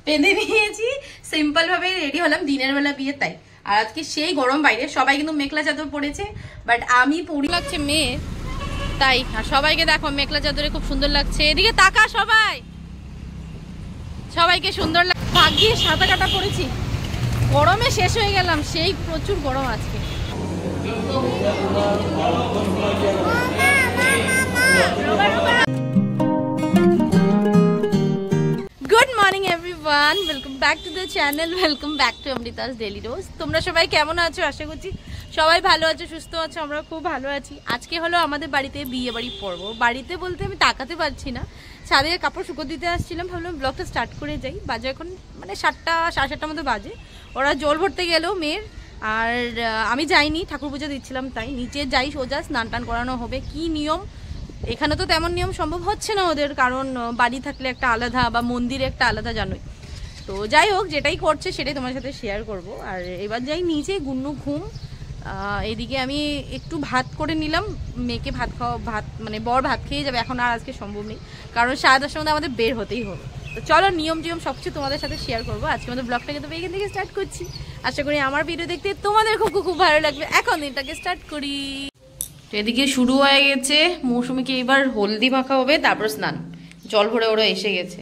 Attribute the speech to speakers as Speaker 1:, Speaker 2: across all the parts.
Speaker 1: বেঁধে নিয়েছি, সিম্পল ভাবে রেডি হলাম, দিনের বেলা বিয়ে তাই। আর আজকে সেই গরম বাইরে, সবাই কিন্তু মেখলা চাদর পরেছে, বাট আমি পরি লাগছে মেয়ে তাই। আর সবাইকে দেখো মেখলা চাদরে খুব সুন্দর লাগছে। এদিকে তাকা সবাই, সবাইকে সুন্দর লাগছে। ভাগ্যে সাদা কাটা পরেছি, গরমে শেষ হয়ে গেলাম, সেই প্রচুর গরম আজকে। Good morning everyone, welcome back to the channel, welcome back to Amrita's daily রোজ। তোমরা সবাই কেমন আছো? আশা করছি সবাই ভালো আছো, সুস্থ আছো, আমরা খুব ভালো আছি। আজকে হলো আমাদের বাড়িতে বিয়ে বাড়ি পর্ব। বাড়িতে বলতে আমি তাকাতে পারছি না, ছাদে কাপড় শুকো দিতে আসছিলাম, ভাবলাম ব্লগটা স্টার্ট করে যাই। বাজে এখন মানে 7টা সাড়ে 7টার মতো বাজে। ওরা জল ভরতে গেল মেয়ের, আর আমি যাইনি, ঠাকুর পুজো দিচ্ছিলাম তাই। নিচে যাই সোজা, স্নান টান করানো হবে। কি নিয়ম এখানে তো তেমন নিয়ম সম্ভব হচ্ছে না ওদের, কারণ বাড়ি থাকলে একটা আলাদা বা মন্দিরে একটা আলাদা জানোই। তো যাই হোক, যেটাই করছে সেটাই তোমার সাথে শেয়ার করব। আর এবার যাই নিচে, গুন্নু ঘুম। এদিকে আমি একটু ভাত করে নিলাম, মেয়েকে ভাত মানে বর ভাত খেয়ে যাবে, এখন আর আজকে সম্ভব নেই, কারণ 10:30টার মধ্যে আমাদের বের হতেই হবে। তো চলো নিয়ম সব কিছু তোমাদের সাথে শেয়ার করবো। আজকে আমাদের ব্লগটাকে তো এখান থেকে স্টার্ট করছি। আশা করি আমার ভিডিও দেখতে তোমাদের খুব ভালো লাগবে। এখন দিনটাকে স্টার্ট করি। এদিকে শুরু হয়ে গেছে, মৌসুমীকে এবার হলদি মাখা হবে, তারপর স্নান। জল ভরে ওরা এসে গেছে।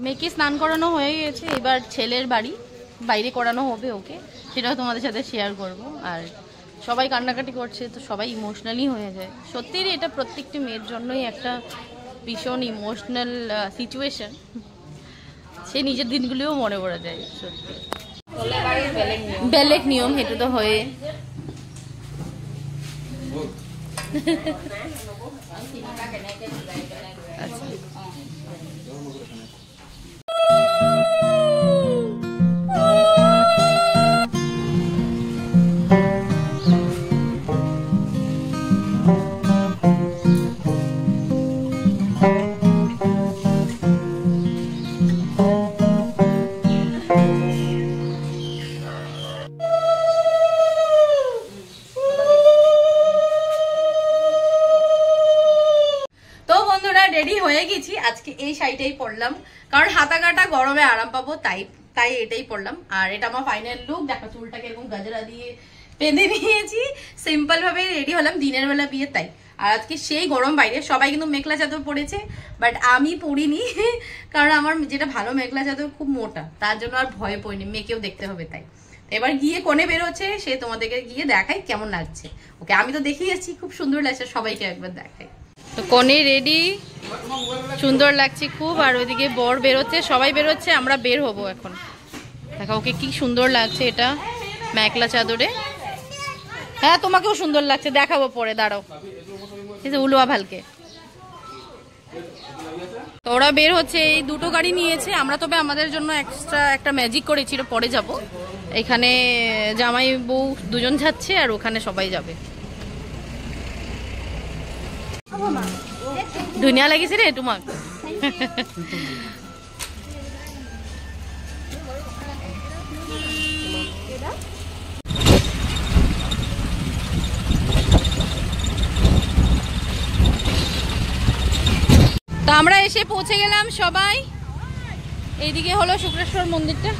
Speaker 1: মেয়েকে স্নান করানো হয়ে গেছে, এবার ছেলের বাড়ি বাইরে করানো হবে ওকে, সেটাও তোমাদের সাথে শেয়ার করব। আর সবাই কান্নাকাটি করছে, তো সবাই ইমোশনালি হয়ে যায়। সত্যিই এটা প্রত্যেকটি মেয়ের জন্যই একটা ভীষণ ইমোশনাল সিচুয়েশন। সে নিজের দিনগুলিও মনে পড়ে যায় সত্যি। বেলেগ নিয়ম হেঁটে তো হয়ে আচ্ছা। রেডি হয়ে গেছি, আজকে এই শাড়িটাই পরলাম, কারণ হাতা কাটা গরমে আরাম পাবো, তাই এটাই পরলাম। আর এটা আমার ফাইনাল লুক। দেখো চুলটাকে এরকম গাজরা দিয়ে বেঁধে নিয়েছি, সিম্পল ভাবে রেডি হলাম, দিনের বেলা বিয়ে তাই। আর আজকে সেই গরম বাইরে, সবাই কিন্তু মেখলা চাদর পরেছে, বাট আমি পরিনি, কারণ আমার যেটা ভালো মেখলা চাদর খুব মোটা, তার জন্য আর ভয়ে পড়িনি, মেয়েকেও দেখতে হবে তাই। এবার গিয়ে কোণে বেরোচ্ছে, সে তোমাদেরকে গিয়ে দেখাই কেমন লাগছে ওকে। আমি তো দেখিয়ে যাচ্ছি, খুব সুন্দর লাগছে, সবাইকে একবার দেখাই। তো কোণে রেডি, সুন্দর লাগছে খুব। আর ওইদিকে বর বেরোচ্ছে, সবাই বেরোচ্ছে, আমরা বের হব এখন। দেখো ওকে কি সুন্দর লাগছে এটা মেখলা চাদরে। হ্যাঁ তোমাকেও সুন্দর লাগছে, দেখাবো পরে, দাঁড়াও। উলুয়া ভালকে তো ওরা বের হচ্ছে, এই দুটো গাড়ি নিয়েছে। আমরা তবে আমাদের জন্য এক্সট্রা একটা ম্যাজিক করেছিল, পরে যাব। এখানে জামাই বউ দুজন যাচ্ছে, আর ওখানে সবাই যাবে। ধুনিয়া লাগিছে রে তোমাক। তো আমরা এসে পৌঁছে গেলাম সবাই। এইদিকে হলো শুক্রেশ্বর মন্দিরটা।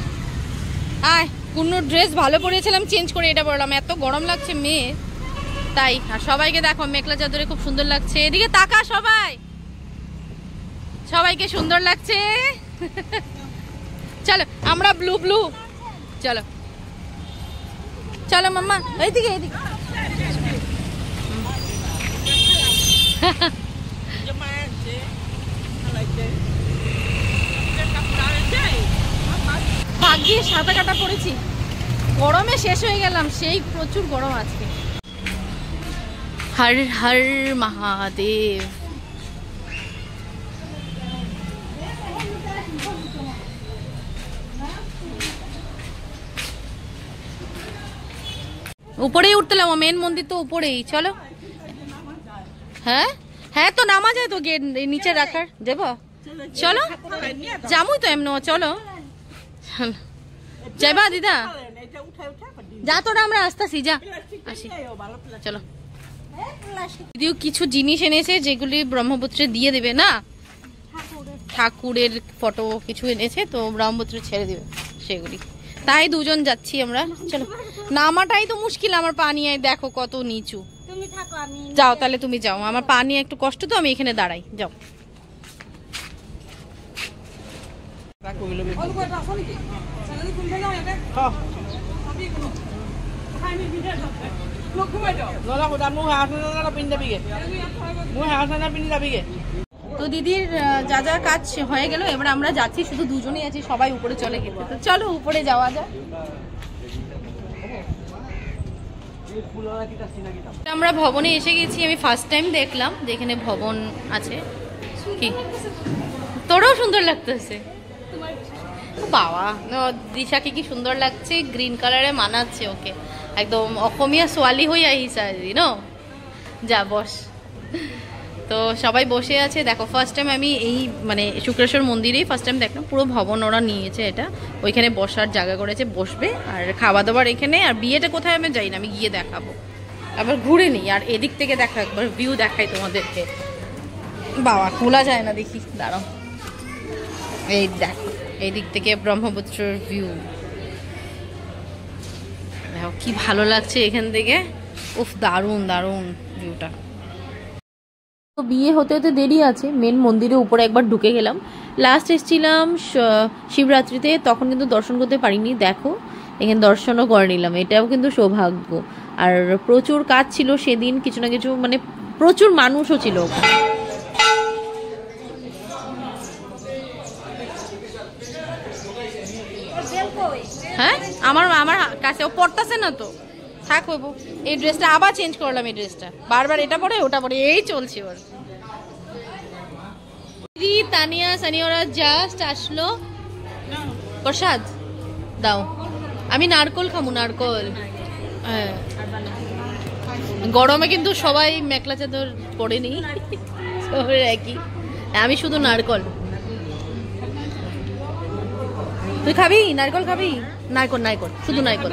Speaker 1: আয় কোনো ড্রেস ভালো পরেছিলাম, চেঞ্জ করে এটা পরলাম, এত গরম লাগছে মেয়ে তাই। আর সবাইকে দেখো মেঘলা চাদরে খুব সুন্দর লাগছে। এদিকে তাকা সবাই, সবাইকে সুন্দর লাগছে। চলো আমরা ব্লু ব্লু, চলো চলো মাম্মা এইদিকে এইদিকে। ভাগ্যে সাঁতার কাটা পড়েছি, গরমে শেষ হয়ে গেলাম, সেই প্রচুর গরম আজকে। হর হর মহাদেব। উপরেই উঠতেলাম, মেন মন্দির তো উপরেই। চলো হ্যাঁ হ্যাঁ তো নামা যায় তো, গেট নিচে রাখার দেব। চলো যামুই তো এমন, চলো যাইবা দিদা, যা তোরা আমরা আসতেছি, যা আসি চলো। যদিও কিছু জিনিস এনেছে যেগুলি ব্রহ্মপুত্রে দিয়ে দেবে না, ঠাকুরের ফটো কিছু এনেছে তো ব্রহ্মপুত্রে ছেড়ে দিবে সেগুলি, তাই দুজন যাচ্ছি আমরা। চলো নামাটাই তো মুশকিল, আমার পা নিয়ে দেখো কত নিচু। যাও তাহলে তুমি যাও, আমার পা নিয়ে একটু কষ্ট তো, আমি এখানে দাঁড়াই, যাও। তো দিদির যা যা কাজ হয়ে গেল, এবার আমরা যাচ্ছি, শুধু দুজনেই আছি, সবাই উপরে চলে গেছে। তো চলো উপরে যাওয়া যায়। আমরা ভবনে এসে গেছি, আমি ফার্স্ট টাইম দেখলাম যে এখানে ভবন আছে। কি তোরও সুন্দর লাগতেছে বাবা, দিশাকে কি সুন্দর লাগছে, গ্রিন কালারে মানাচ্ছে ওকে একদম। অসমীয়া ছোৱালী হয়ে আহিছা ন, যা বস। তো সবাই বসে আছে দেখো, ফার্স্ট টাইম আমি এই মানে শুক্রেশ্বর মন্দিরেই ফার্স্ট টাইম দেখলাম, পুরো ভবন ওরা নিয়েছে এটা, ওইখানে বসার জায়গা করেছে, বসবে আর খাওয়া দাওয়ার এখানে। আর বিয়েটা কোথায় আমি যাই না, আমি গিয়ে দেখাবো, আবার ঘুরে নিই আর এদিক থেকে দেখা, একবার ভিউ দেখাই তোমাদেরকে। বাবা খোলা যায় না, দেখি দাঁড়াও, এই দেখো এই দিক থেকে ব্রহ্মপুত্রের ভিউ দেখো কি ভালো লাগছে এখান থেকে, উফ দারুণ দারুণ ভিউটা। তো বিয়ে হতে হতে দেরি আছে, মেন মন্দিরে উপরে একবার ঢুকে গেলাম। লাস্ট এসেছিলাম শিবরাত্রিতে, তখন কিন্তু দর্শন করতে পারিনি, দেখো এখানে দর্শনও করে নিলাম, এটাও কিন্তু সৌভাগ্য। আর প্রচুর কাজ ছিল সেদিন, কিছু না কিছু মানে প্রচুর মানুষও ছিল ওখানে। হ্যাঁ আমার আমার কাছে ও পড়তেছে না তো, থাক হইব। এই ড্রেসটা আবার চেঞ্জ করলাম, এই ড্রেসটা বারবার এটা পরে ওটা পরে এই চলছে ওর। দিদি তানিয়া সানিয়া ওরা জাস্ট আসলো, প্রসাদ দাও, আমি নারকল খাবো, নারকল। হ্যাঁ গরমে কিন্তু সবাই মেখলা চাদর পরেনি, সবাই একই, আমি শুধু নারকল। তুই খাবি নারকল, খাবি নারকল, নারকল শুধু নারকল।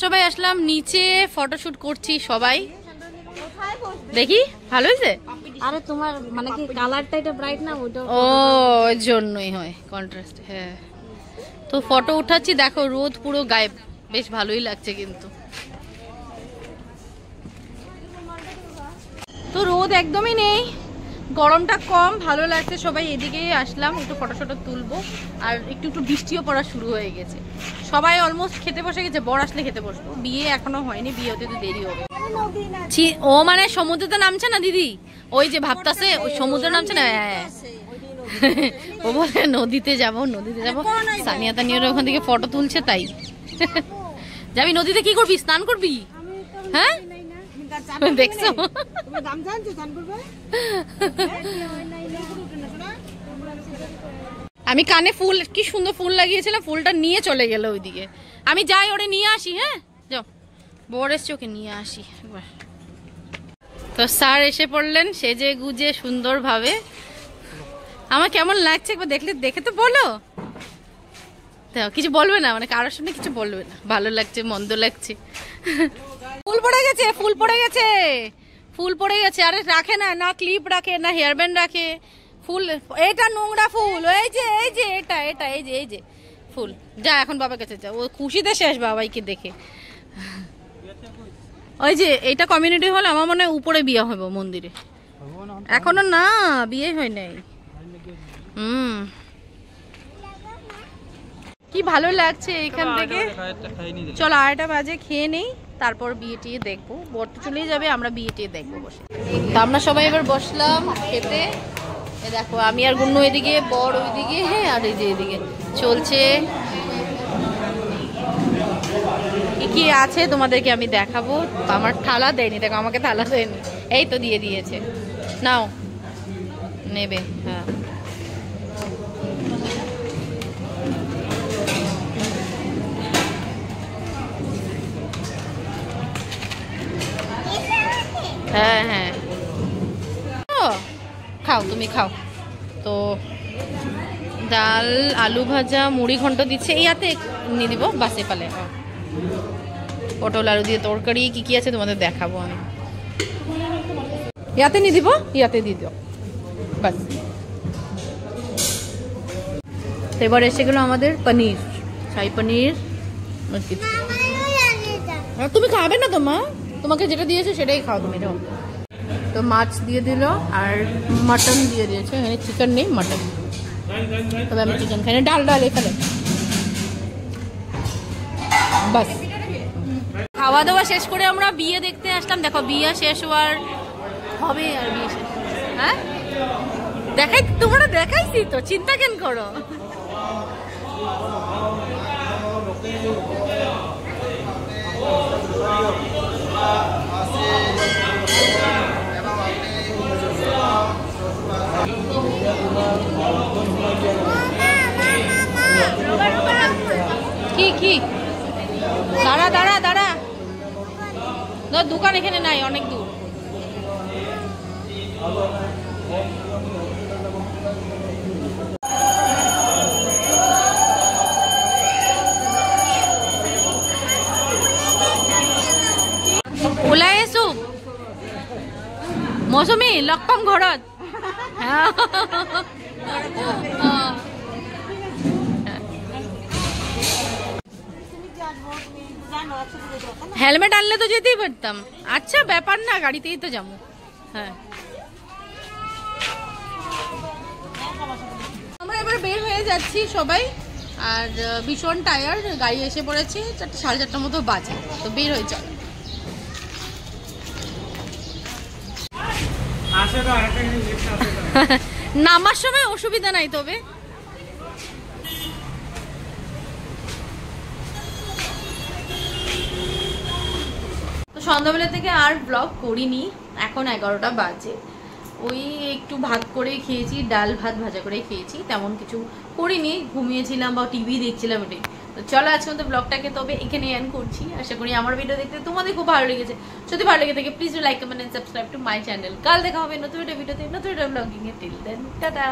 Speaker 1: সবাই আসলাম নিচে, ফটোশুট করছি সবাই, দেখি ভালো হয়েছে।
Speaker 2: আরে তোমার মানে কি কালারটা এটা ব্রাইট না, ওটা
Speaker 1: ও ওই জন্যই হয় কন্ট্রাস্ট। হ্যাঁ তো ফটো উঠাচ্ছি, দেখো রোদ পুরো গায়েব, বেশ ভালোই লাগছে কিন্তু। তো রোদ একদমই নেই, গরমটা কম, ভালো লাগছে। সবাই এদিকে আসলাম, একটু ফটো শটো তুলবো, আর একটু একটু বৃষ্টিও পড়া শুরু হয়ে গেছে। সবাই অলমোস্ট খেতে বসে গেছে, বর আসলে খেতে বসবো, বিয়ে এখনো হয়নি, বিয়ে হতে তো দেরি হবে। ও মানে সমুদ্রে নামছে না দিদি, ওই যে ভাবতাছে ওই সমুদ্রে নামছে না, ও বলে নদীতে যাব, নদীতে যাব। সানিয়া তানিয়ারা ওখান থেকে ফটো তুলছে, তাই যাবি নদীতে? কি করবি, স্নান করবি? হ্যাঁ দেখছো, আমি কানে ফুল, কি সুন্দর ফুল লাগিয়েছিলাম, ফুলটা নিয়ে চলে গেল ওইদিকে। আমি যাই ওরে নিয়ে আসি, হ্যাঁ যাও, বর এসছে ওকে নিয়ে আসি একবার। তো স্যার এসে পড়লেন সেজে গুজে সুন্দর ভাবে। আমার কেমন লাগছে একবার দেখলে, দেখে তো বলো। কিছু বলবে না, মানে কারোর সামনে কিছু বলবে না, ভালো লাগছে মন্দ লাগছে। ফুল পড়ে গেছে, ফুল পড়ে গেছে, ফুল পড়ে গেছে। আরে রাখে না, না ক্লিপ রাখে, না হেয়ার ব্যান্ড রাখে, ফুল, এটা নোংরা ফুল, এই যে এটা এটা এই যে ফুল। যা এখন বাবার কাছে যা, ও খুশিতে শেষ বাবাইকে দেখে। ওই যে এটা কমিউনিটি হল, আমার মনে হয় উপরে বিয়ে হবে মন্দিরে, এখনো না বিয়ে হয় নাই। কি ভালো লাগছে এখান থেকে। চলো 8টা বাজে, খেয়ে নেই, তারপর বিয়ে টিয়ে দেখবো। বর তো চলেই যাবে, আমরা বিয়ে টিয়ে দেখবো বসে। তো আমরা সবাই এবার বসলাম খেতে। দেখো আমি আর গুন্নু এদিকে, বর ওইদিকে, আর এই যে এদিকে চলছে। কি কি আছে তোমাদেরকে আমি দেখাবো। আমার থালা দেয়নি, দেখো আমাকে থালা দেয়নি, এই তো দিয়ে দিয়েছে, নাও নেবে। হ্যাঁ হ্যাঁ হ্যাঁ খাও, তুমি খাও। তো ডাল, আলু ভাজা, মুড়ি ঘন্ট দিচ্ছে, ইয়াতে নিয়ে দিব বাসে পালে। পটল আলু দিয়ে তরকারি, কি কি আছে তোমাদের দেখাবো আমি। ইয়াতে নিয়ে দিব, ইয়াতে দিয়ে দিও বাস। এবার এসে গেল আমাদের পনির, শাহী পনির। তুমি খাবে না তো মা, তোমাকে যেটা দিয়েছে সেটাই খাও তুমি। তো মাছ দিয়ে দিল আর মাটন দিয়ে দিয়েছে, এখানে চিকেন নেই, মাটন। তবে আমি চিকেন খাই না, ডাল ডাল এখানে বাস। খাওয়া দাওয়া শেষ করে আমরা বিয়ে দেখতে আসলাম। দেখো বিয়ে শেষ হওয়ার হবে, আর বিয়ে শেষ, হ্যাঁ দেখাই, তোমরা দেখাইছি তো, চিন্তা কেন করো। কি কি দাঁড়া দাঁড়া দাঁড়া, দোকান এখানে নাই, অনেক দূর। ওলাই আছো মৌচুমী, লগ পাম ঘৰত। হেলমেট আনলে তো যেতেই পারতাম। আচ্ছা ব্যাপার না, গাড়িতেই তো যাবো। হ্যাঁ আমরা এবার বের হয়ে যাচ্ছি সবাই, আর ভীষণ টায়ার্ড, গাড়ি এসে পড়েছে 4টা, 4:30টার মতো বাজে, তো বের হয়ে চল। নামার সময় অসুবিধা নাই, তবে সন্ধ্যাবেলা থেকে আর ব্লগ করিনি, এখন 11টা বাজে। ওই একটু ভাত করে খেয়েছি, ডাল ভাত ভাজা করে খেয়েছি, তেমন কিছু করিনি, ঘুমিয়েছিলাম বা টিভি দেখছিলাম এটাই। তো চলো আজকে মতো ব্লগটাকে তবে এখানে এন্ড করছি। আশা করি আমার ভিডিও দেখতে তোমাদের খুব ভালো লেগেছে। যদি ভালো লেগে থাকে please like, comment and subscribe to my channel. কাল দেখা হবে নতুন একটা ভিডিওতে, নতুন একটা ব্লগিং এ। Till then tata.